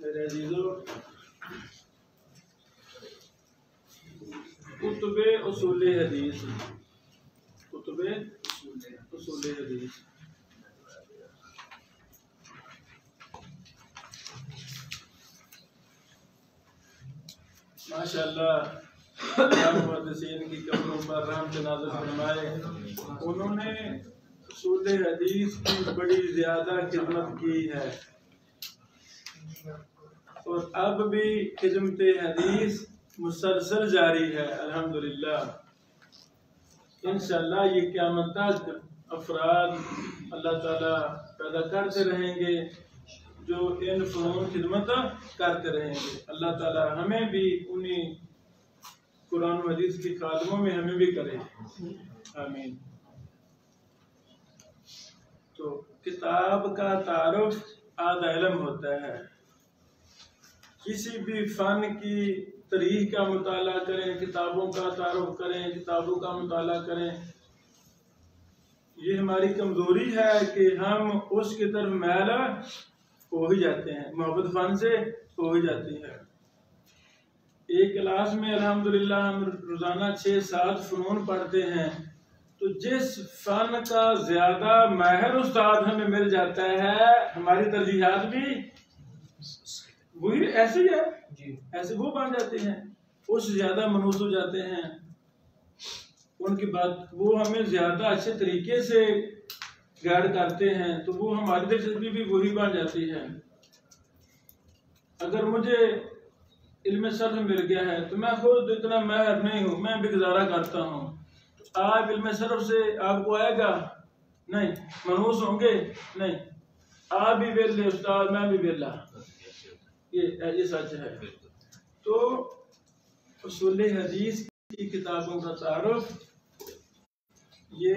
मेरे अजीजों, कुतुबे उसूले हदीस, कुतुबे उसूले हदीस माशाअल्लाह मुहद्दिसीन की कब्रों पर रहमत नाज़िल फरमाए। उन्होंने उसूले हदीस की बड़ी ज्यादा खिदमत की है और अब भी खिदमत हदीस मुसलसल जारी है अल्हम्दुलिल्लाह। इंशाअल्लाह ये क़यामत तक अफराद अल्लाह ताला पैदा करते रहेंगे जो इन फ़नून खिदमत करते रहेंगे। अल्लाह ताला हमें भी उन्हीं कुरान और हदीस की खादमों में हमें भी करे, आमीन। तो किताब का तारुफ आधा इल्म होता है। किसी भी फन की तरीक़ का मुताला करें, किताबों का तारुफ करें, किताबों का मुताला करें। ये हमारी कमज़ोरी है कि हम उसकी तरफ मैल हो ही जाते हैं, मोहब्बत फन से हो ही जाती है। एक क्लास में अल्हम्दुलिल्लाह हम रोज़ाना 6-7 फ़नून पढ़ते हैं, तो जिस फ़न का ज़्यादा माहिर उस्ताद हमें मिल जाता है, हमारी तरजीहात भी वही ऐसे ही है, ऐसे वो बन जाते हैं, उससे ज़्यादा मनूस हो जाते हैं। उनकी बात वो हमें ज़्यादा अच्छे तरीके से गाइड करते हैं, तो वो हमारी दिलचस्पी भी वही बन जाती है। अगर मुझे इल्म सर्फ मिल गया है तो मैं खुद इतना माहिर नहीं हूँ, मैं भी गुजारा करता हूँ। तो आप इल्म सर्फ से आपको आएगा नहीं, मनहूस होंगे नहीं, आप भी वेले उस्ताद, मैं भी वेला, ये सच है। तो उसूल हदीस की किताबों का तारुफ ये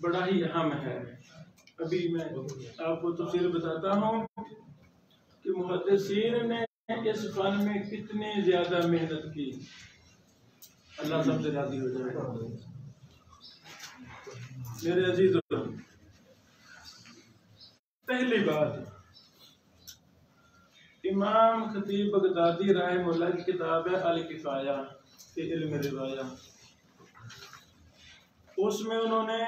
बड़ा ही अहम है। अभी मैं आपको तफसीर बताता हूँ कि मुहद्दिसीन ने इस फन में कितनी ज्यादा मेहनत की। अल्लाह सबसे राज़ी हो जाए। मेरे अजीजों, पहली बात, इमाम खतीब बगदादी रहमतुल्लाह की किताब है अल किफ़ाया फी इल्म रिवाया। उसमें उन्होंने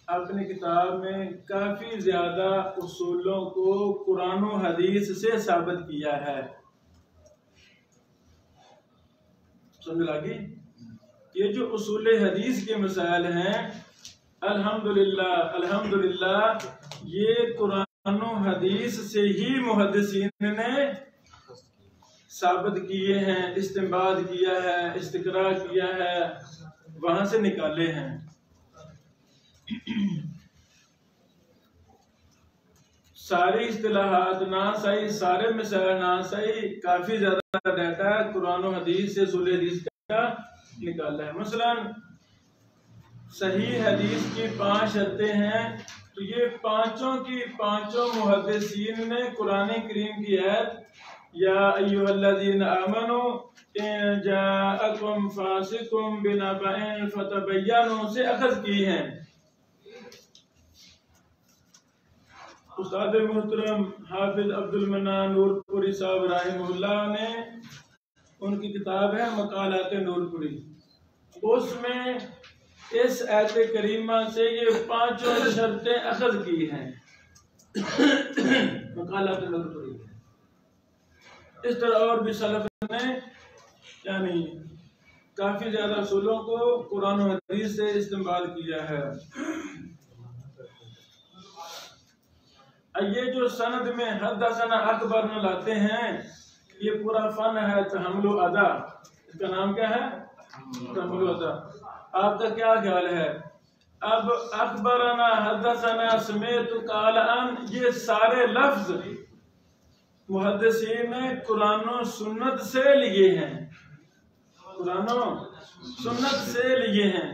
अपनी किताब में काफी ज्यादा उसूलों को कुरान और हदीस से साबित किया है। समझ लगी? ये जो उसूल हदीस के मसाइल हैं, अल्हम्दुलिल्लाह अल्हम्दुलिल्लाह, ये कुरान और हदीस से ही मुहद्दिसीन ने साबित किए हैं, इस्तिंबात किया है, इस्तिकरा किया है, वहां से निकाले हैं। सारी इस्तिलाहात ना सही, सारे मसाइल ना सही, काफी ज्यादा डाटा कुरान और हदीस से उसूल हदीस का निकाला है। मसलन सही हदीस की 5 शर्तें हैं, तो ये पांचों की पांचों मुहद्दिसीन ने कुरान करीम की आयत या अय्युहल्लज़ीना आमनू इन जाअकुम फासिकुम बिनबअइन फतबय्यनु से अखज़ की हैं। उस्ताद मोहतरम हाफिज अब्दुल मन्नान नूरपुरी साहब रहमतुल्लाह ने, उनकी किताब है मकालात नूरपुरी, उसमें इस आयत करीमा से ये पांचों शर्तें अखज़ की हैं। मकालात नूरपुरी। इस तरह और भी सलफ ने यानी काफी ज्यादा उसूलों को कुरान और हदीस से इस्तेमाल किया है। ये जो सनद में हदसना अकबर न लाते हैं, ये पूरा फन है तहम्मुल अदा। इसका नाम क्या है? तहम्मुल अदा। आपका क्या ख्याल है? अब अकबरना हदसना समेत काल अन, ये सारे लफ्ज मुहद्दिसीन ने कुरान और सुन्नत से लिए हैं, कुरान और सुन्नत से लिए हैं।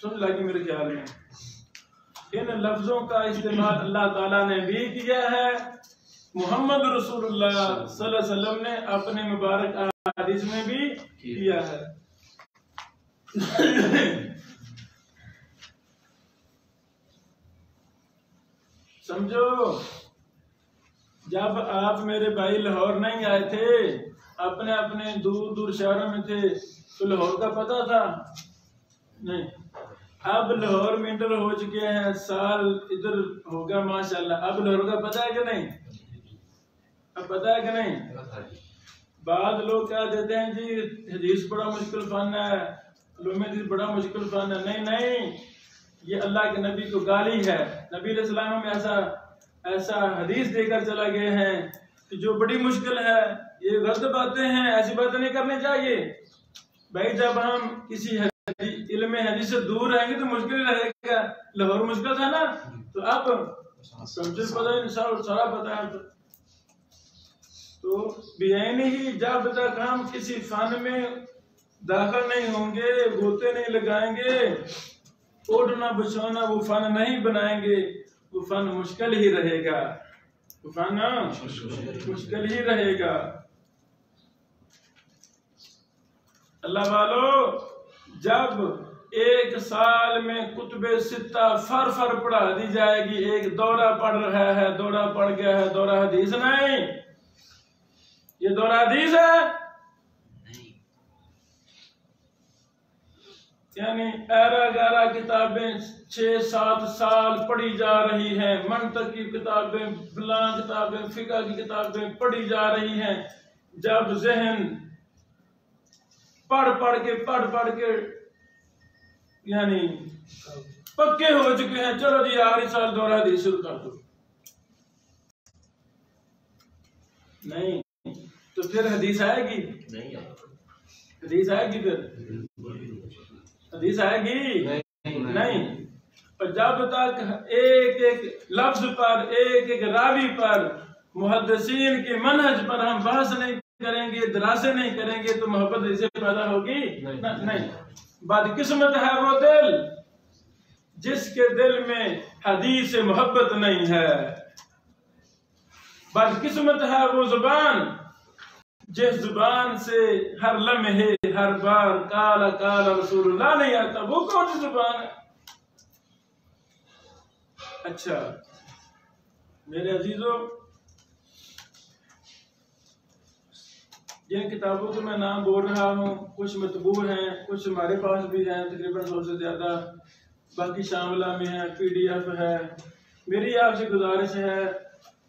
सुन लगी मेरे ख्याल में। इन लफ्जों का इस्तेमाल अल्लाह ताला ने भी किया है, मोहम्मद रसूलुल्लाह सल्लल्लाहु अलैहि वसल्लम ने अपने मुबारक हदीस में भी किया है। समझो, जब आप मेरे भाई लाहौर नहीं आए थे, अपने अपने दूर दूर शहरों में थे, तो लाहौर का पता था नहीं। अब लाहौर में इंटर हो चुके हैं, साल इधर होगा माशाल्लाह, अब लाहौर का पता है कि नहीं? अब पता है कि नहीं? बाद लोग क्या देते हैं जी, हदीस बड़ा मुश्किल फन है, हदीस बड़ा मुश्किल फन है। नहीं नहीं, ये अल्लाह के नबी को गाली है। नबी अलैहिस्सलाम में ऐसा हदीस देकर चला गए हैं कि जो बड़ी मुश्किल है, ये गलत बातें हैं, ऐसी बातें नहीं करनी चाहिए भाई। जब हम किसी इल्म हदीस से दूर रहेंगे तो मुश्किल रहेगा। लाहौर मुश्किल था ना, तो अब समझ पता है, सारा पता है। तो बेआईनी ही जब तक हम किसी फन में दाखिल नहीं होंगे, गोते नहीं लगाएंगे, ओढ़ना बिछौना वो फन नहीं बनाएंगे, वो फन मुश्किल ही रहेगा, वो फन मुश्किल ही रहेगा। अल्लाह वालो, जब एक साल में कुतुबे सित्ता फर पढ़ा दी जाएगी, एक दौरा पढ़ रहा है, दौरा पढ़ गया है, दौरा हदीस नहीं, ये दौरा हदीस है। यानी 11 किताबें 6-7 साल पढ़ी जा रही हैं, मंतक की किताबें, फलां किताबें, फिका की किताबें पढ़ी जा रही हैं। जब जहन पढ़ के यानी पक्के हो चुके हैं, चलो जी आखिरी साल दौरा हदीस शुरू कर दो, नहीं तो फिर हदीस आएगी? हदीस आएगी? फिर हदीस आएगी? नहीं। और जब तक एक एक लफ्ज पर, एक एक रावी पर, मुहद्दिसीन के मनहज पर हम बहस नहीं करेंगे, दरासे नहीं करेंगे, तो मोहब्बत इससे पैदा होगी? नहीं। बदकिस्मत है वो दिल जिसके दिल में हदीस से मोहब्बत नहीं है। बदकिस्मत है वो जुबान जिस जुबान से हर लम्हे हर बार काला काला रसूलुल्लाह नहीं आता। वो कौन सी जुबान है? अच्छा मेरे अजीजों, जिन किताबों के मैं नाम बोल रहा हूँ, कुछ मतबू हैं, कुछ हमारे पास भी हैं, तकरीबन 100 से ज्यादा, बाकी शामिला में है, PDF है। मेरी आपसे गुजारिश है,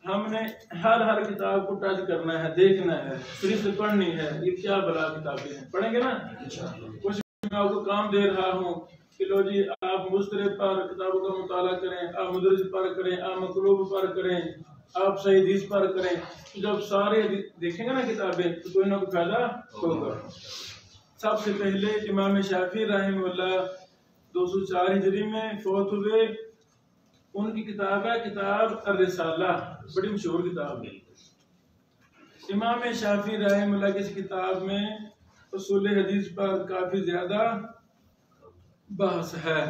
हमने हर किताब को टच करना है, देखना है, सिर्फ पढ़नी है। ये क्या बला किताबें हैं, पढ़ेंगे ना। कुछ मैं आपको काम दे रहा हूँ कि लो जी, आप मुस्तरद पर किताबों का मुताला करें, आप मुदरज पर करें, आप मकलूब पर करें, आप सही हदीस पर करें। जब सारे देखेंगे ना किताबें, तो कोई ना कोई फायदा होगा। सबसे पहले इमाम शाफी रहमहुल्लाह 204 हिजरी में फौत हुए। उनकी किताब है किताब अर-रिसाला, बड़ी मशहूर किताब है। इमाम शाफी रहमहुल्लाह की इस किताब में उसूल हदीस पर काफी ज्यादा बहस है,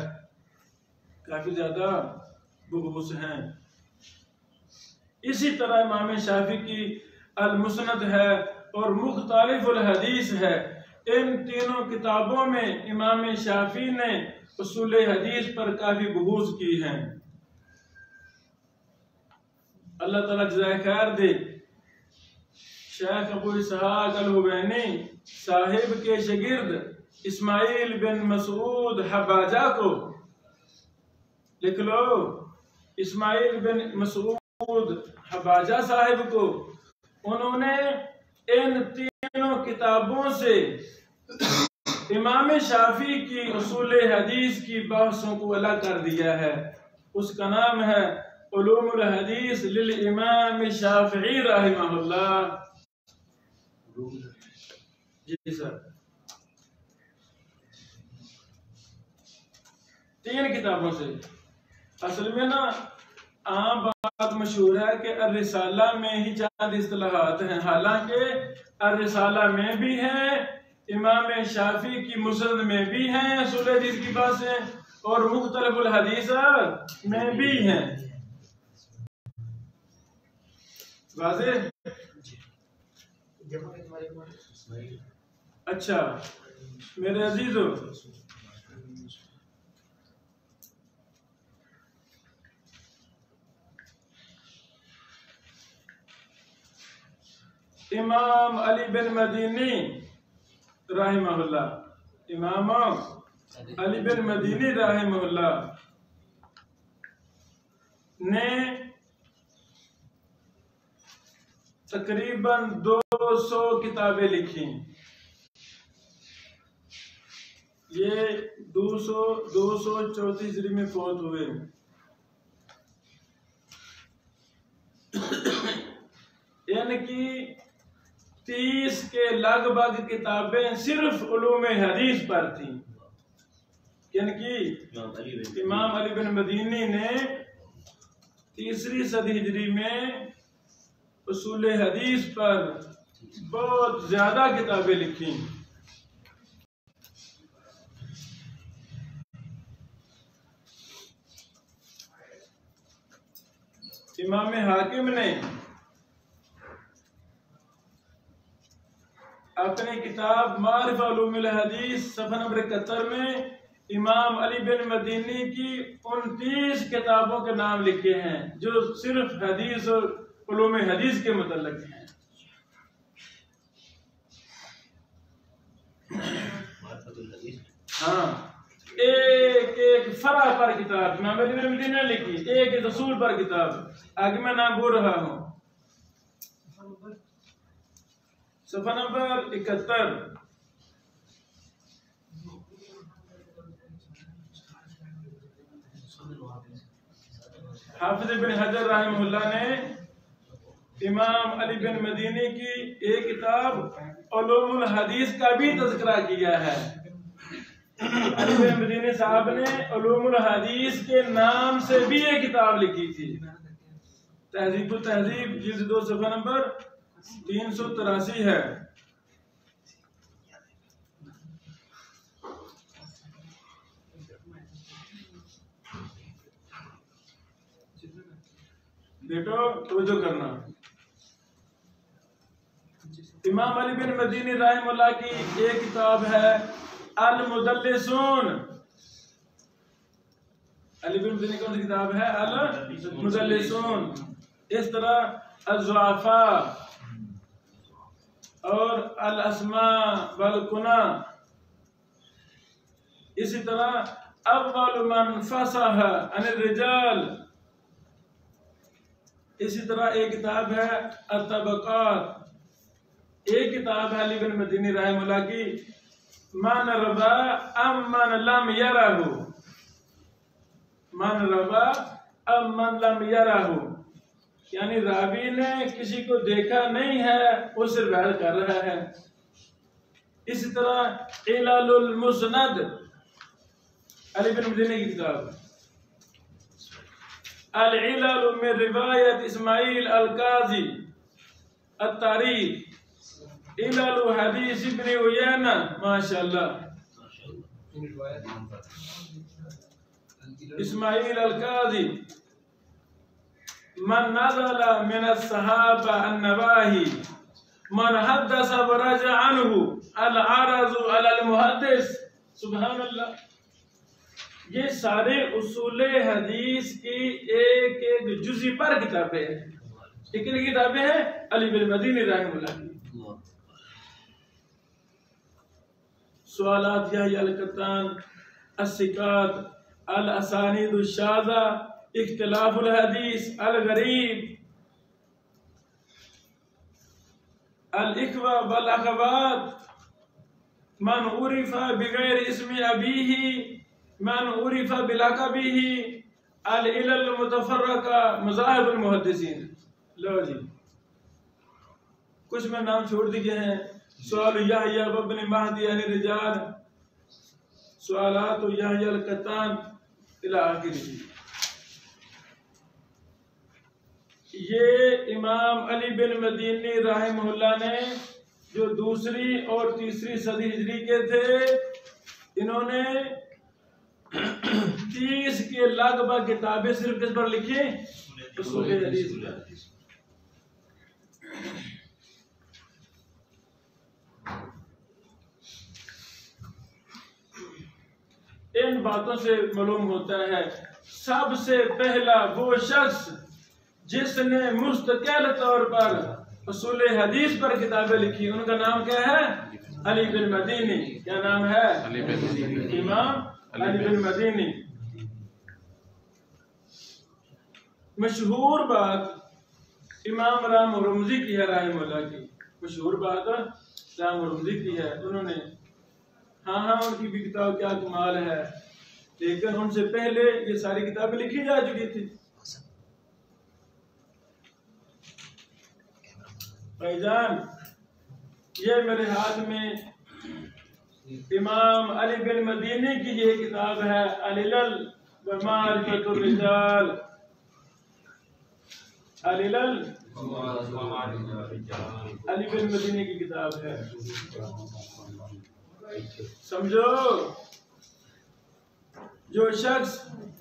काफी ज्यादा बहूस हैं। इसी तरह इमाम शाफी की अल-मुस्नद है और मुख्तलिफुल हदीस है। इन तीनों किताबों में इमाम शाफी ने उसूल हदीस पर काफी बहूस की हैं। अल्लाह ताला जज़ाए खैर दे। शेख अबू इसहाक अल-हुवैनी साहिब के शागिर्द इस्माइल बिन मसूद हबाजा को लिख लो, इस्माइल बिन मसूद हबाजा साहिब को, उन्होंने इन तीनों किताबों से इमाम शाफी की उसूल हदीस की बहसों को अलग कर दिया है। उसका नाम है उलूमुल हदीस लिल इमाम शाफी रहमहुल्लाह। जी सर, 3 किताबों से। असल में ना आम बात मशहूर है कि अर-रिसाला में ही चंद इस्तिलाहात हैं, हालांकि अर-रिसाला में भी हैं, इमाम शाफी की मुसनद में भी हैं उसूल हदीस की बातें, और मुख्तलिफुल हदीस में भी हैं। वाज़ेह? अच्छा मेरे अजीजों, इमाम अली बिन मदीनी रहमहुल्लाह, इमाम अली बिन मदीनी रहमहुल्लाह ने तकरीबन 200 किताबें लिखी। ये 234 हिजरी में फौत हुए। यानी कि 30 के लगभग किताबें सिर्फ उलूम हदीस पर थी। यानी कि इमाम अली बिन मदीनी ने 3री सदी हिजरी में उसूल हदीस पर बहुत ज्यादा किताबें लिखी। इमाम हाकिम ने अपनी किताब मारिफा उलूमुल हदीस सफ़ा नंबर 71 में इमाम अली बिन मदीनी की 29 किताबों के नाम लिखे हैं जो सिर्फ हदीस और उलूम हदीस के मुतल्लिक़ हैं। हाँ, एक एक फरा पर किताब इमाम अली बिन मदीनी ने लिखी, एक एक रसूल पर किताब। आगे मैं नाम बोल रहा हूँ, सफ़ा नंबर 71। हाफिज इब्न हजर रहमहुल्लाह ने इमाम अली बिन मदीनी की एक किताब उलूमुल हदीस का भी तज़किरा किया है। अली बिन मदीनी साहब ने उलूमुल हदीस के नाम से भी एक किताब लिखी थी। तहज़ीबुत तहज़ीब जिल्द 2 सफ़ा नंबर 383 है। बेटो तवज्जो करना। इमाम अली बिन मदीनी रहमहुल्लाह की एक किताब है अल मुदल्लिसून। अली बिन मदीनी कौन सी किताब है? अल मुदल्लिसून। इस तरह अज़्ज़ुआफ़ा और अल अस्मा वल कुना। इसी तरह अव्वल मन फसह अनिर रिजाल। इसी तरह एक किताब है अत-तबक़ात। एक किताब है अली बिन मदीनी रहमहुल्लाह की मन रबा अम मन लम यरहु। मन रबा अम मन लम यरहु, यानी रावी ने किसी को देखा नहीं है, वो सिर्फ बयान कर रहा है। इसी तरह इलालुल मुस्नद अली बिन मदीनी की किताब। अल-इलाल मिन रिवायत इस्माइल अल-काज़ी अत-तारीख इलालु हदीस इब्न उयैना। माशाअल्लाह, इस्माइल अल-काज़ी मन नज़ला मिन अस्सहाबा अन-नवाही मन हद्दस व रजा अन्हु अल-अरज़ु अलल मुहद्दिस। सुभान अल्लाह। ये सारे उसूले हदीस की एक एक जुज़ी पर किताबें हैं। कितनी किताबें हैं? अली बिन मदीनी रहमहुल्लाह की। सवालात यहया अल-कत्तान, अस-सिकात, अल-असानीद अश-शाज़ा, इख्तिलाफुल हदीस, अल-गरीब, अल-इख्वा वल अखवात, मन उरिफा बिगैर इस्मि अबीही, मन उरिफा बिलक़बिही, अल-इलल मुतफ़र्रक़ा, मज़ाहिबुल मुहद्दिसीन। लो जी, कुछ में नाम छोड़ दिए हैं। सवाल यहया इब्न महदी अन रिजाल, सवालात यहया अल-कत्तान इला आखिरी। ये इमाम अली बिन मदीनी रहमहुल्लाह ने जो 2री और 3री सदी हिजरी के थे, इन्होंने 30 के लगभग किताबें सिर्फ किस पर लिखी? उसूल हदीस पर। इन बातों से मालूम होता है सबसे पहला वो शख्स जिसने मुस्तकिल तौर पर उसूल हदीस पर किताबें लिखी, उनका नाम क्या है? अली बिन मदीनी। क्या नाम है? इमाम अली बिन मदीनी। मशहूर बात इमाम राम रमजी की है, रहमतुल्लाह की मशहूर बात राम रमजी की है। उन्होंने हाँ उनकी भी किताब क्या कमाल है, लेकिन उनसे पहले ये सारी किताबें लिखी जा चुकी थी। भाईजान, ये मेरे हाथ में इमाम अली बिन मदीनी की ये किताब है, अलिलल व मारिफतुर रिजाल। अलिलल अली बिन मदीनी की किताब है। समझो, जो शख्स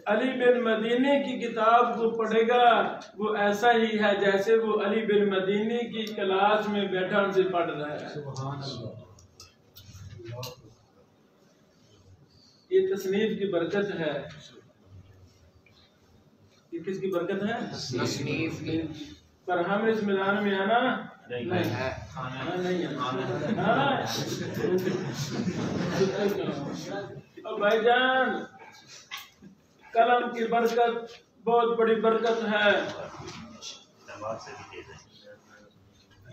अली बिन मदीनी की किताब को पढ़ेगा वो ऐसा ही है जैसे वो अली बिन मदीनी की क्लास में बैठा उनसे पढ़ रहा है। ये तस्नीफ की बरकत है। ये किसकी बरकत है? तस्नीफ की। पर हम इस मैदान में आना नहीं है, और भाईजान कलम की बरकत बहुत बड़ी बरकत है।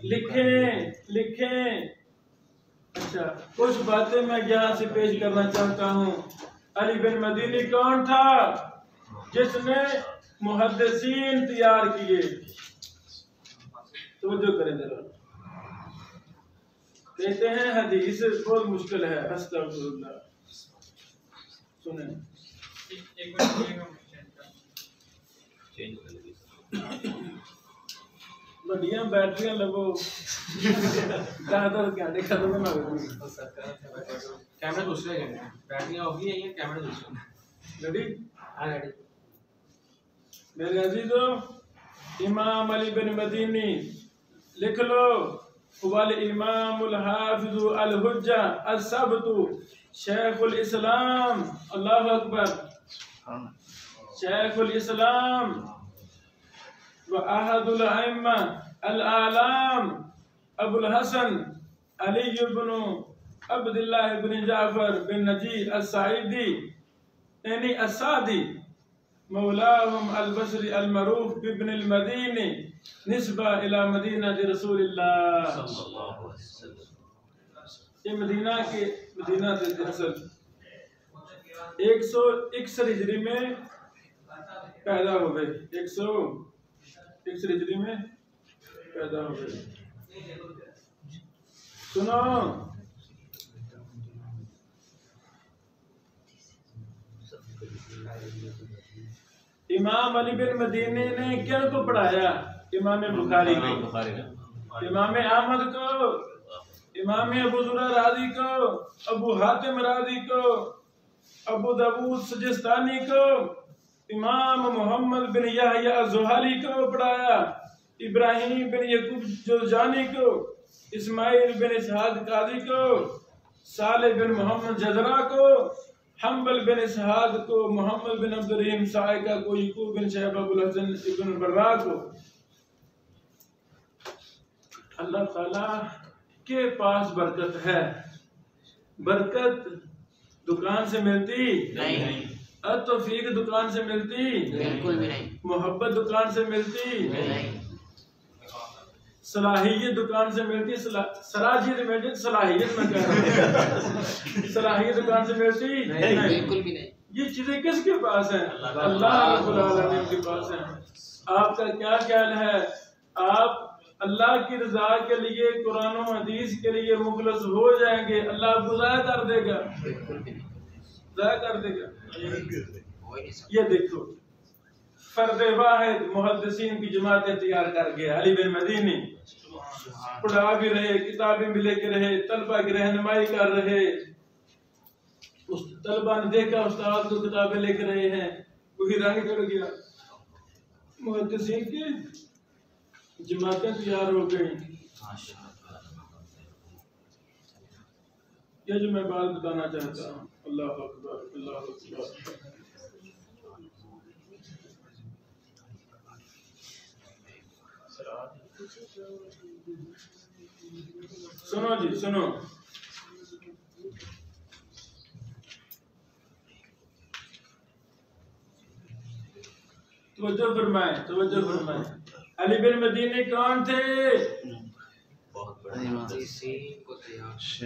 लिखें। अच्छा, कुछ बातें मैं यहाँ से पेश करना चाहता हूँ। अली बिन मदीनी कौन था? जिसने मुहद्दिसीन तैयार किए। तो जो करें जरा, कहते हैं हदीस बहुत मुश्किल है। अस्तगफिरुल्लाह। सुने, बढ़िया बैटरियां लगो, घंटे खत्म ना हो। कैमरा दूसरा है, बैटरियां होगी है, कैमरा दूसरा। रेडी? हाँ रेडी। मेरे अजीजों, इमाम अली बिन मदीनी लिख लो। वल इमामुल हाफिज़ु अल हुज्जा अस-सबतु शेखुल इस्लाम, अल्लाहु अकबर, शेखुल इस्लाम व अहदुल अइम्मा अल आलाम अबुल हसन अली इब्न अब्दुल्लाह बिन जाफर बिन नजीर अस-साइदी यानी अस-सादी मौलाहुम अल-बसरी अल-मरूफ बिब्न अल-मदीनी निस्बा इला मदीना रसूलिल्लाह सल्लल्लाहु अलैहि वसल्लम। ये मदीना से असल 161 हिजरी में पैदा हो गए। 161 हिजरी में पैदा हो गए। सुनो, इमाम अली बिन मदीनी ने किन को पढ़ाया? इमाम बुखारी को, इमाम अहमद को, इमाम अबू जुरा राजी को, अबू हातिम राजी को, अबू दाऊद सजिस्तानी को, इमाम मोहम्मद बिन यहया ज़ुहाली को पढ़ाया, इब्राहिम बिन यकूब जुरजानी को, इस्माइल बिन इसहाक काजी को, साले बिन मोहम्मद जजरा को, हम्बल बिन इसहाक को, मोहम्मद बिन अब्दुर्रहीम साइका को, यकूब बिन शैब अबुल हसन इब्न बर्रा को। अल्लाह ताला के पास बरकत है। बरकत दुकान से मिलती नहीं, तौफीक दुकान से मिलती बिल्कुल भी नहीं, मोहब्बत दुकान से मिलती नहीं, सलाहियत दुकान से मिलती, सलाहियत मिलती, सलाहियत में कह रहा हूं, सलाहियत दुकान से मिलती नहीं, बिल्कुल भी नहीं। ये चीजें किसके पास हैं? अल्लाह रब्बुल आलमीन के पास हैं। आपका क्या ख्याल है? आप अल्लाह की रजा के लिए, कुरान और हदीस के लिए मुखलस हो जाएंगे, अल्लाह आपको ज़ाया कर देगा, ज़ाया कर देगा। ये देखो, फर्द वाहिद मुहद्दिसीन की जमातें तैयार कर गया अली बिन मदीनी। पढ़ा भी रहे, किताबें भी लेके रहे, तलबा की रहनुमाई कर रहे। उस तलबा ने देखा उस्ताद को किताबें लेके रहे हैं, वही रंग चढ़ गया, मुहद्दिसीन की जमातें तैयार हो गई। ये जो मैं बात बताना चाहता हूँ, अल्लाह अकबर, अल्लाह अकबर। सुनो जी सुनो, तवज्जो फरमाए, तवज्जो फरमाए। अली बिन मदीनी कौन थे?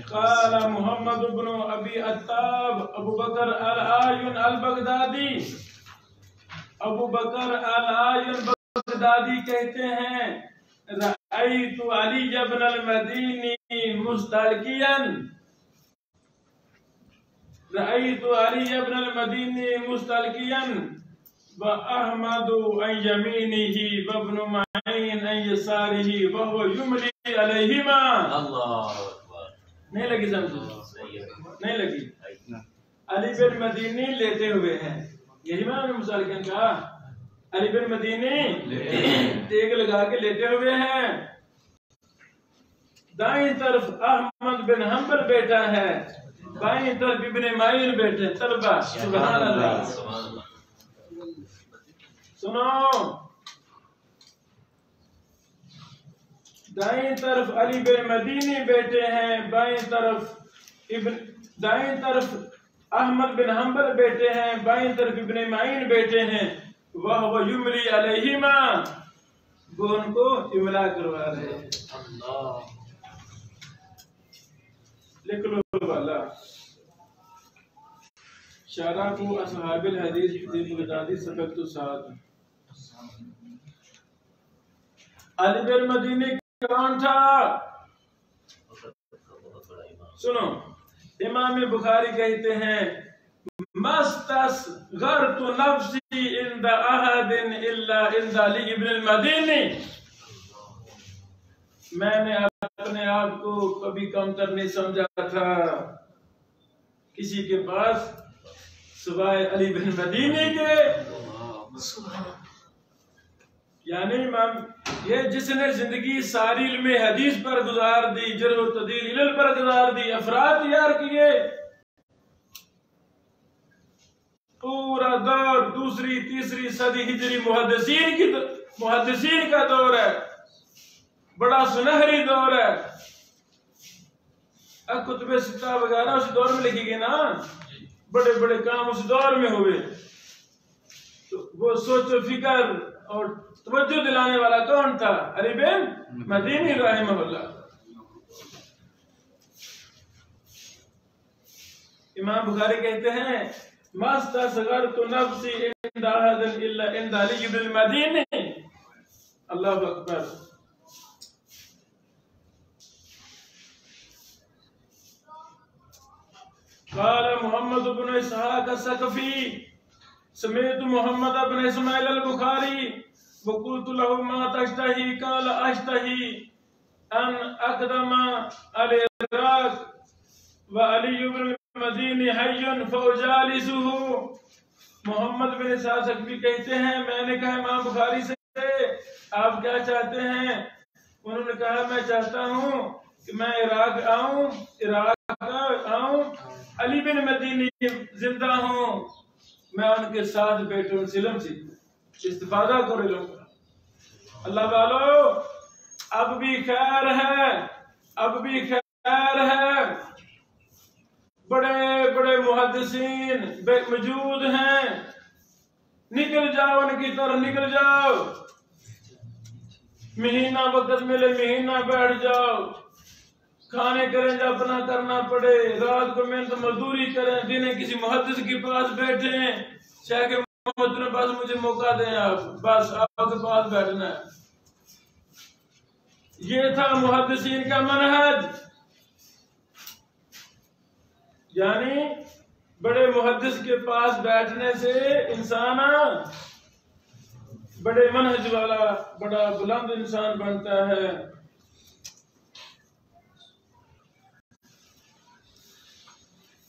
काला मोहम्मद इब्न अबी अत्ताब अबू बकर अल-आयुन अल-बगदादी। अबू बकर अल-आयुन बगदादी कहते हैं, रअयतु अली इब्न अल-मदीनी मुस्तल्कियन, रअयतु अली इब्न अल-मदीनी मुस्तल्कियन व अहमदु अन यमीनिही व इब्न मईन अन यसारिही व हुवा युमली अलैहिमा। अल्लाहु अकबर। नहीं लगी समझ? नहीं लगी। अली बिन मदीनी लेटे हुए हैं, यही मैंने मुस्तल्कियन कहा। अली बिन मदीनी टेक लगा के लेटे हुए हैं, दाईं तरफ अहमद बिन हंबल बैठा है, बाईं तरफ इब्न मईन बैठे। तलबा सुभान अल्लाह। सुनो, दाईं तरफ अली बिन मदीनी बैठे हैं, दाईं तरफ अहमद बिन हंबल बैठे हैं, बाईं तरफ इब्न मईन बैठे हैं। वह युमली अलैहिमा, वो उनको इमला करवा रहे हैं। लिख लो वाला शराफु असहाबिल हदीस फी बगदादी सबक़तु साद। अली बिन मदीनी कौन था? सुनो, इमाम बुखारी कहते हैं, मस्तस्गरतु नफ्सी इंदा अहदिन इल्ला इंदा अली इब्न अल-मदीनी। मैंने अपने आप को कभी कमतर नहीं समझा था किसी के पास सिवाय अली बिन मदीनी के। यानी इमाम ये जिसने जिंदगी सारी इल्म हदीस पर गुजार दी, जर्ह व तदील इल्म पर गुजार दी, अफराद तैयार किए, पूरा दौर दूसरी तीसरी सदी हिजरी मुहद्दिसीन का दौर है, बड़ा सुनहरी दौर है। अब कुतुब सित्ता वगैरह उस दौर में लिखी गई ना, बड़े बड़े काम उस दौर में हुए। तो वो सोचो फिकर और तवज्जो दिलाने वाला कौन था? अली बिन मदीनी रहमहुल्लाह। इमाम बुखारी कहते हैं, मस्तस्गरतु नफ्सी इंदा अहदिन इल्ला इंदा अली इब्न अल-मदीनी। अल्लाहु अकबर। क़ाल मुहम्मद इब्न इसहाक़ अस्सक़फ़ी समीअतु मुहम्मद इब्न इस्माईल अल-बुखारी वक़ुल्तु लहु मा तश्तही क़ाल अश्तही अन अक़दमा अल-इराक़ व अली इब्न मदीनी हय्युन फउजालिसुहु। मोहम्मद बिन इसहाक़ कहते हैं, मैंने कहा इमाम बुखारी से, आप क्या चाहते हैं? उन्होंने कहा, मैं चाहता हूँ कि मैं इराक़ आऊँ, अली बिन मदीनी जिंदा हूँ, मैं उनके साथ बैठूं, इल्म सीखूं, इस्तिफादा करो इल्म का। अल्लाह वालों, अब भी खैर है, अब भी खैर है। बड़े बड़े मुहद्दिसीन मौजूद हैं, निकल जाओ उनकी तरफ, निकल जाओ। महीना वक्त मिले महीना बैठ जाओ, खाने करें जो अपना करना पड़े, रात को मेहनत मजदूरी करें, दिन किसी मुहद्दिस के पास बैठे, चाहे के बस मुझे मौका दें, आप बस आपके पास बैठना है। ये था मुहद्दिसीन का मनहज। यानी बड़े मुहद्दिस के पास बैठने से इंसान बड़े मनहज वाला, बड़ा बुलंद इंसान बनता है।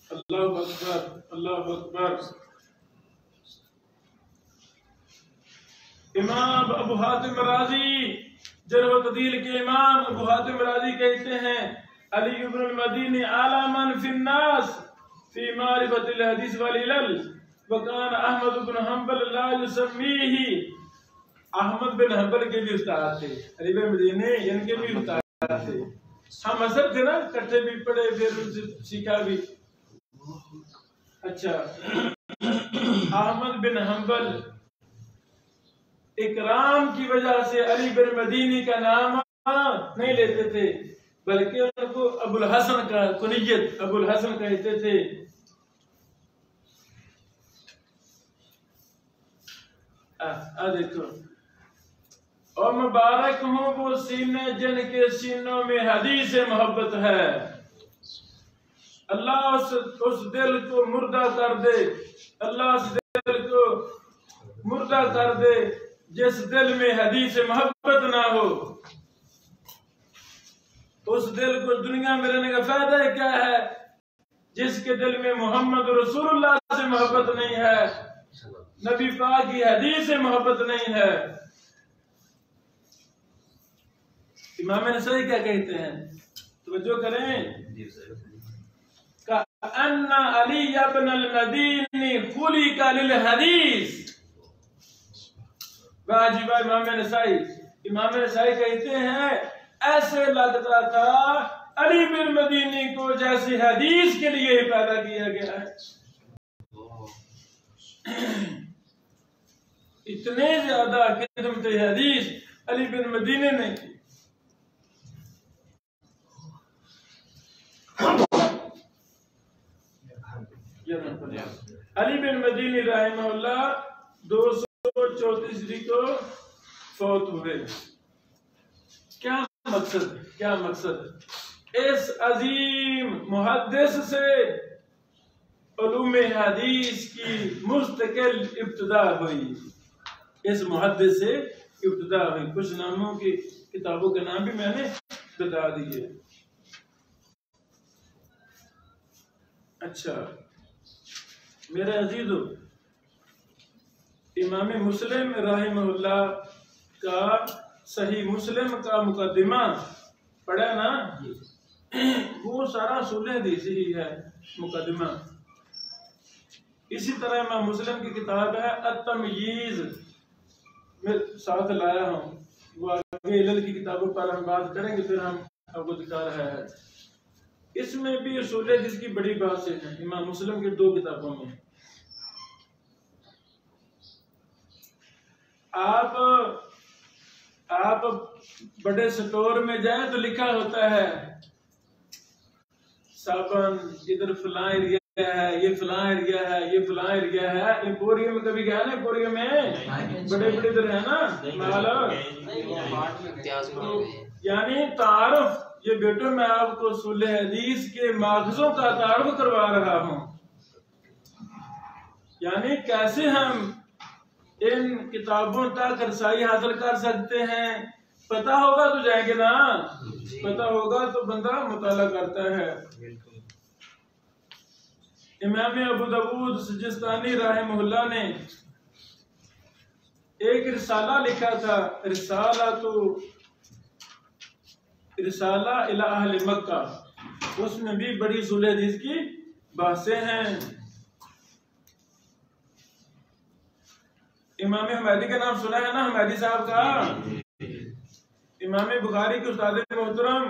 अल्लाहु अकबर, अल्लाहु अकबर। इमाम अबू हातिम राजी, जर्ह व तदील के इमाम अबू हातिम राजी कहते हैं, अली इब्न अल-मदीनी आला मन फिन्नास फी मारिफतिल हदीस वल इल्ल व कान अहमद इब्न हंबल ला युसम्मीही अहमद बिन हंबल के भी उस्ताद थे, अली बिन मदीनी इनके भी उस्ताद थे। हम असर थे ना, इकट्ठे भी पढ़े, फिर उनसे सीखा भी। अच्छा, अहमद बिन हंबल इकराम की वजह से अली बिन मदीनी का नाम नहीं लेते थे, बल्कि उनको अबुल हसन का कुनियत अबुल हसन कहते थे। देखो, और मुबारक हूँ वो सीने जिनके सीनों में हदीस मोहब्बत है। अल्लाह उस दिल को मुर्दा कर दे, अल्लाह उस दिल को मुर्दा कर दे जिस दिल में हदीस मोहब्बत ना हो। उस दिल को दुनिया में रहने का फायदा क्या है जिसके दिल में मोहम्मद रसूलुल्लाह से मोहब्बत नहीं है, नबी पाक की हदीस से मोहब्बत नहीं है। इमाम नसई क्या कहते हैं, तवज्जो करें, का अन्ना अली इब्न अल-मदीनी खुलिका लिल हदीस। वाह जी वाह। इमाम नसई कहते हैं ऐसे लगता था अली बिन मदीनी को जैसे हदीस के लिए ही पैदा किया गया है। इतने ज्यादा खिदमत हदीस अली बिन मदीनी ने की। अली बिन मदीनी रहमहुल्लाह 234 को फौत हुए। क्या मकसद इस अजीम मुहद्दिस से उलूम हदीस की मुस्तकिल इब्तिदा हुई। इस मुहद्दिस से इब्तिदा हुई। कुछ नामों की किताबों के नाम भी मैंने बता दिए। अच्छा मेरे अजीजों, इमाम मुस्लिम रहमहुल्लाह का सही मुस्लिम का मुकदमा पढ़ा ना, वो सारा सुलह हदीस ही है मुकदमा। इसी तरह इमाम मुस्लिम की किताब है अत-तमयीज, मैं साथ लाया हूँ, वो आगे इल्ल की किताबों पर हम बात करेंगे, फिर हम आपको दिखा रहा है। इसमें भी उसूल हदीस की बड़ी बात है इमाम मुस्लिम की 2 किताबों में। आप बड़े स्टोर में जाएं तो लिखा होता है साबन इधर फलां एरिया है, ये फलां एरिया है, ये फलां एरिया है। एम्पोरियम में कभी गया ना, एम्पोरियम में बड़े बड़े इधर है ना माल। यानी तारुफ, ये बेटो मैं आपको सुलह हदीस के माखज़ों का तारुफ करवा रहा हूँ, यानी कैसे हम इन किताबों तक रसाई हासिल कर सकते हैं। पता होगा तो जाएंगे ना, पता होगा तो बंदा मुताला करता है। इमाम अबू दाऊद सिजिस्तानी रहमहुल्लाह ने एक रिसाला लिखा था, रिसाला इला अहले मक्का। उसमें भी बड़ी सुलह हदीस की बातें हैं। इमाम हमेदी का नाम सुना है ना, हमेदी साहब का, इमाम बुखारी के उस्ताद मोहतरम।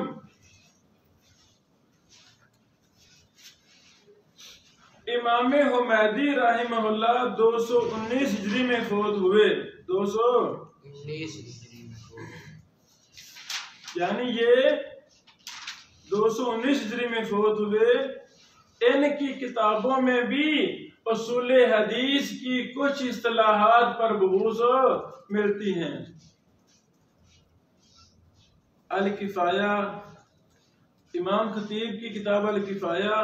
इमाम हुमैदी रहमहुल्लाह 219 हिजरी में फौत हुए। 219 यानी ये 219 हिजरी में फौत हुए। इनकी किताबों में भी उसूल हदीस की कुछ इस्तिलाहात पर बहूस मिलती हैं। अल किफाया, इमाम खतीब की किताब अल किफाया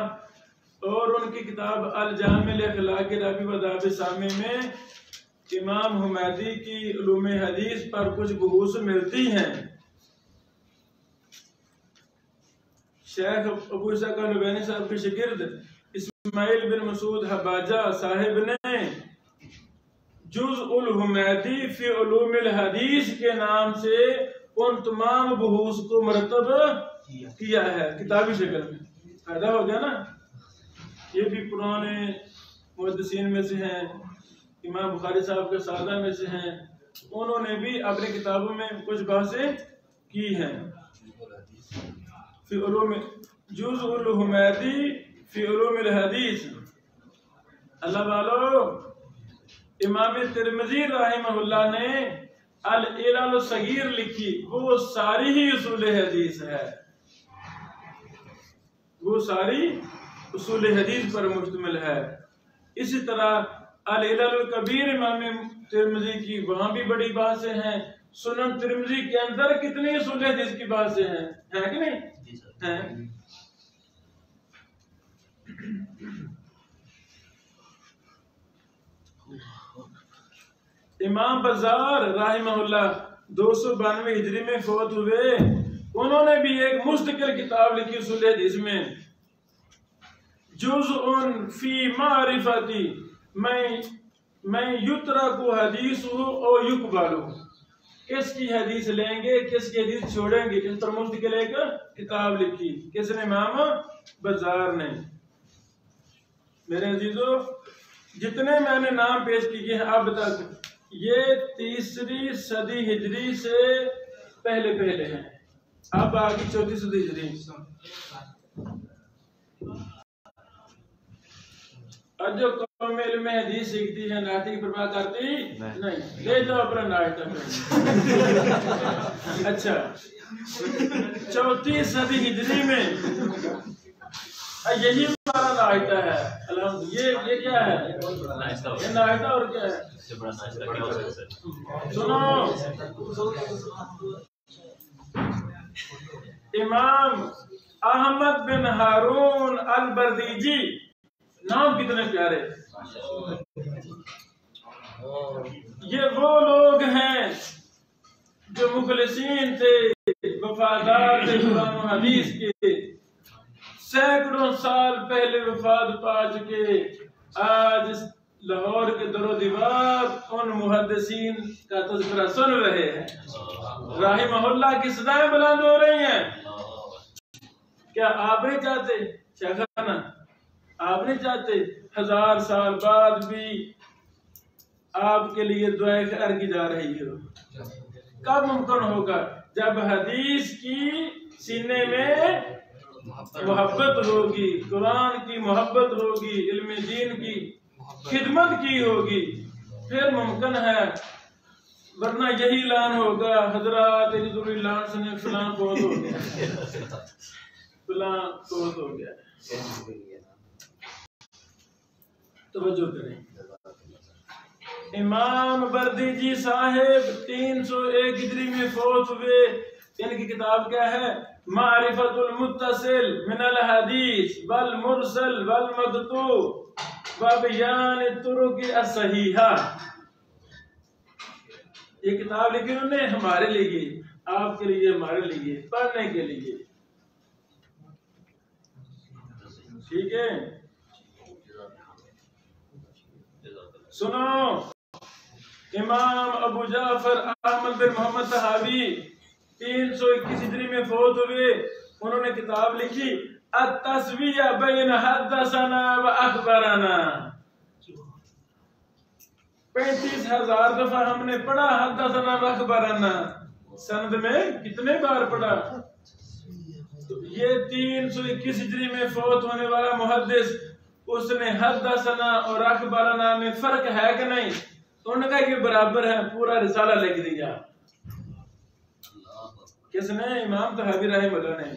और उनकी किताब अल जामिल अखलाक रबी व आदाब सामी में इमाम हुमैदी की उलूम हदीस पर कुछ बहूस मिलती हैं। शेख अबू इस्हाक अल-हुवैनी साहब के शागिर्द इस्माइल बिन मसूद हबाजा साहिब ने जुज़ उल हुमैदी फी उलूमिल हदीस के नाम से उन तमाम बहूस को मरतब किया है किताबी शक्ल में। फायदा हो गया ना। ये भी पुराने मुहद्दिसीन में से हैं, इमाम बुखारी साहब के सादा में से हैं, उन्होंने भी अपनी किताबों में कुछ बातें की हैं। जुज़उल हुमैदी फी उलूमिल हदीस। अल्लाह वालो, इमाम तिरमिज़ी रहमहुल्लाह ने अल इलाल सगीर लिखी, वो सारी ही उसूल हदीस है, वो सारी उसूल हदीस पर मुश्तमिल है। इसी तरह अल इलाल कबीर इमाम तिरमिज़ी की, वहां भी बड़ी बातें हैं। सुनन तिरमिज़ी के अंदर कितनी उसूल हदीस की बातें हैं, है कि नहीं? हैं। इमाम बाजार रहमहुल्लाह 292 हिजरी में फौत हुए। उन्होंने भी एक मुस्तकिल किताब लिखी उसूल हदीस में, जुज़उन फी मारिफती मैं युतरकु हदीसुहु औ युकबलु। किसकी हदीस लेंगे, किसकी हदीस छोड़ेंगे, इस पर मुस्तकिल एक किताब लिखी। किसने? इमाम बाजार ने। मेरे अजीजों, जितने मैंने नाम पेश किए हैं अब तक, ये 3री सदी हिजरी से पहले पहले हैं। अब आगे 4री सदी हिजरी। और जो कौम इल्म हदीस सीखती है, नाती की परवाह करती नहीं। ले जाओ अपना नाश्ता। अच्छा, 4री सदी हिजरी में यही हमारा नाश्ता है। ये क्या है? ये नाश्ता और क्या है? सुनो, इमाम अहमद बिन हारून अल बर्दीजी, नाम कितने प्यारे। ये वो लोग हैं जो मुखलिसीन थे, वफादार थे कुरान और हदीस के। सैकड़ों साल पहले वफात पा चुके, आज लाहौर के दरो दीवार उन मुहद्दिसीन का तज़किरा सुन रहे हैं। रहमहुल्लाह की सदाएं बुलंद हो रही हैं। क्या आप नहीं चाहते शेखाना, आप नहीं चाहते 1000 साल बाद भी आपके लिए दुआएं खैर की जा रही हो? कब मुमकिन होगा? जब हदीस की सीने में मोहब्बत होगी, कुरान की मोहब्बत होगी, इल्म दीन की खिदमत की होगी, फिर मुमकिन है। वरना यही ऐलान होगा, हजरत ऐलान से फलां फौत हो गया, फलां फौत हो गया। तवज्जो करें। इमाम बर्दीजी साहेब 301 हिजरी में फौत हुए। इनकी किताब क्या है? मारिफतुल मुत्तसिल मिनल हदीस वल मुरसल वल मकतूब व बयान तुरुक अस्सहीहा। ये किताब लिखी उन्होंने हमारे लिए, आपके लिए, हमारे लिए पढ़ने के लिए। ठीक है, सुनो, इमाम अबू जाफर अहमद बिन मोहम्मद तहावी 321 हिजरी में फौत हुए। उन्होंने किताब लिखी अत-तस्विया बैन हदसना व अखबरना। 35,000 दफा हमने पढ़ा हदसना व अखबरना। सनद में कितने बार पढ़ा? तो ये 321 हिजरी में फौत होने वाला मुहद्दिस, उसने हदसना और अखबरना में फर्क है कि नहीं? तो उन्होंने कहा ये बराबर है, पूरा रिसाला लिख दिया। किसने? इमाम तहावी रहमहुल्लाह ने।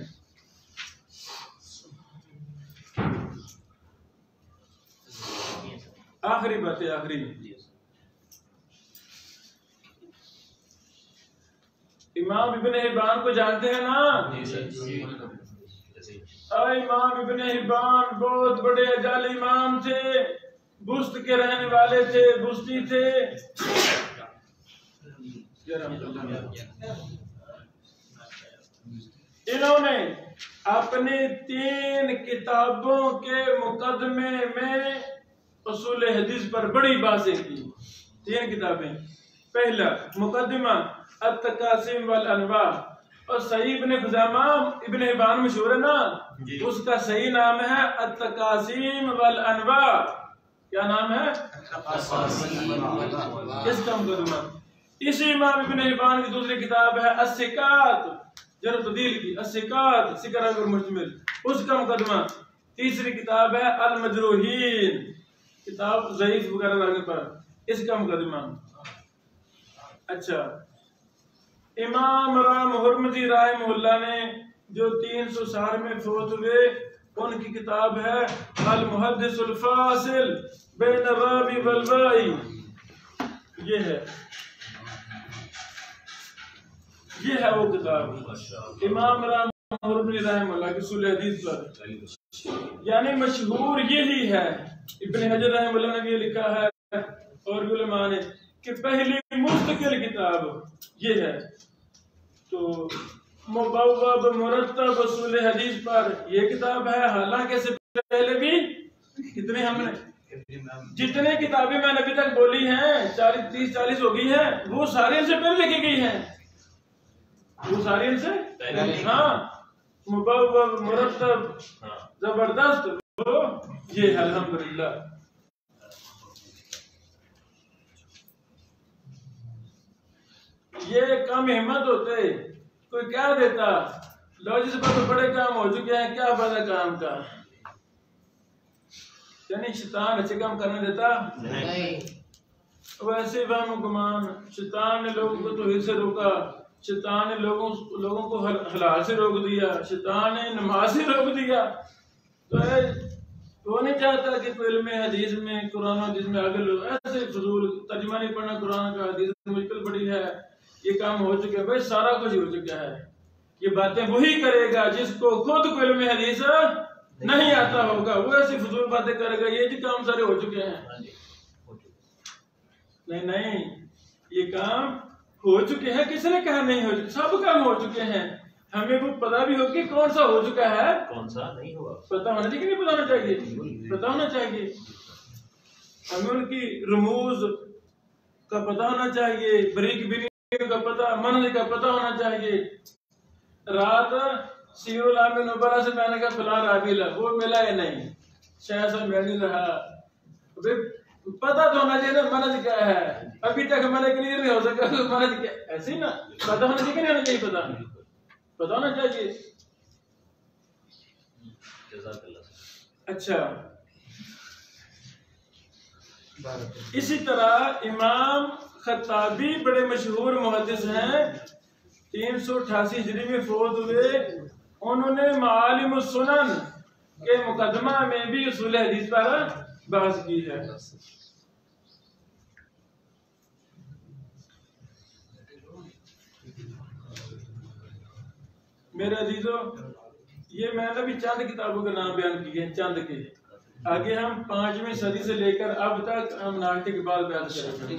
आखिरी बात है, आखिरी। इमाम इब्न हिब्बान को जानते हैं ना? इमाम इब्न हिब्बान बहुत बड़े अजाल इमाम थे, बुस्त के रहने वाले थे, बुस्ती थे। इन्होंने अपनी 3 किताबों के मुकदमे में उसूल हदीस पर बड़ी बातें की। 3 किताबें। पहला मुकदमा अत-तकासीम वल अनवा, और सही इब्न खुज़ैमा इब्न हिब्बान मशहूर है ना, उसका सही नाम है अत-तकासीम वल अनवा। क्या नाम है? इसका मुकदमा। इसी इमाम इब्न हिब्बान की दूसरी किताब है अस्सिकात, जर्ह तदील की, अस्सिकात सिकरा पर मुश्तमिल, उसका मुकदमा। तीसरी किताब है अल मजरूहीन, किताब ज़ईफ वगैरह रखने पर, इसका मुकदमा। अच्छा, इमाम राम हुरमती रहमहुल्लाह ने जो 360 में फौत हुए, उनकी किताब है अल मुहद्दिसुल फासिल बैन रावी वल वाई। ये है वो किताब इमाम राम हुरमती रहमहुल्लाह की उसूल हदीस पर, यानी मशहूर यही है। इब्न हजर रहमहुल्लाह ने भी लिखा है और उलमा ने कि पहली मुस्तकिल किताब ये है। तो मुबव्वब मुरत्तब उसूल हदीस पर ये किताब है। हालांकि इससे पहले भी कितने हमने जितने किताबें मैंने अभी तक बोली हैं 30-40 हो गई हैं, वो सारी इनसे पहले लिखी गई हैं, वो सारी इनसे हाँ मुबव्वब मुरत्तब जबरदस्त वो ये अल्हम्दुलिल्लाह। ये कम हिम्मत होते कोई क्या देता, लो जिस पर तो बड़े काम हो चुके हैं, क्या फायदा काम का। यानी शैतान अच्छे काम करने देता नहीं। वैसे वह गुमान, शैतान ने लोगों को तौहीद से रोका, शैतान ने लोगों को हलाल से रोक दिया, शैतान ने नमाज से रोक दिया। तो वो नहीं चाहता कि कोई इल्म हदीस में कुरान हदीस में आगे लोग ऐसे फजूल तर्जुमा नहीं पढ़ना, कुरान का हदीस मुश्किल बड़ी है, ये काम हो चुके हैं भाई, सारा कुछ हो चुका है। ये बातें वही करेगा जिसको खुद को इल्म हदीस नहीं आता होगा, वो ऐसी फजूल बातें करेगा, ये जी काम सारे हो चुके हैं। नहीं, ये काम हो चुके हैं, किसने कहा नहीं हो चुके, सब काम हो चुके हैं। हमें वो पता भी हो कि कौन सा हो चुका है, कौन सा नहीं हुआ, पता होना चाहिए कि नहीं, पता होना चाहिए, पता होना चाहिए। हमें उनकी रमूज का पता होना चाहिए, बरीक बिनी का पता, मनहज का पता होना चाहिए। रात सीरुल आमिन नुबला से मैंने कहा फलां रावी ला, वो मिला या नहीं, शायद से मिल नहीं रहा। पता तो होना चाहिए ना मनहज क्या है, अभी तक मैंने क्लियर नहीं हो सका तो मनहज क्या, ऐसे ही ना पता होना चाहिए कि नहीं होना चाहिए, पता होना चाहिए। अच्छा, इसी तरह इमाम खत्ताबी बड़े मशहूर मुहद्दिस हैं, 388 हिजरी में फौत हुए। उन्होंने मालिम सुनन के मुकदमा में भी उसूल हदीस पर बहस की है। मेरे अजीजों, ये मैंने भी चंद किताबों के नाम बयान किए हैं, चंद के। आगे हम 5वीं सदी से लेकर अब तक हम नाट्य के बाद बयान करेंगे।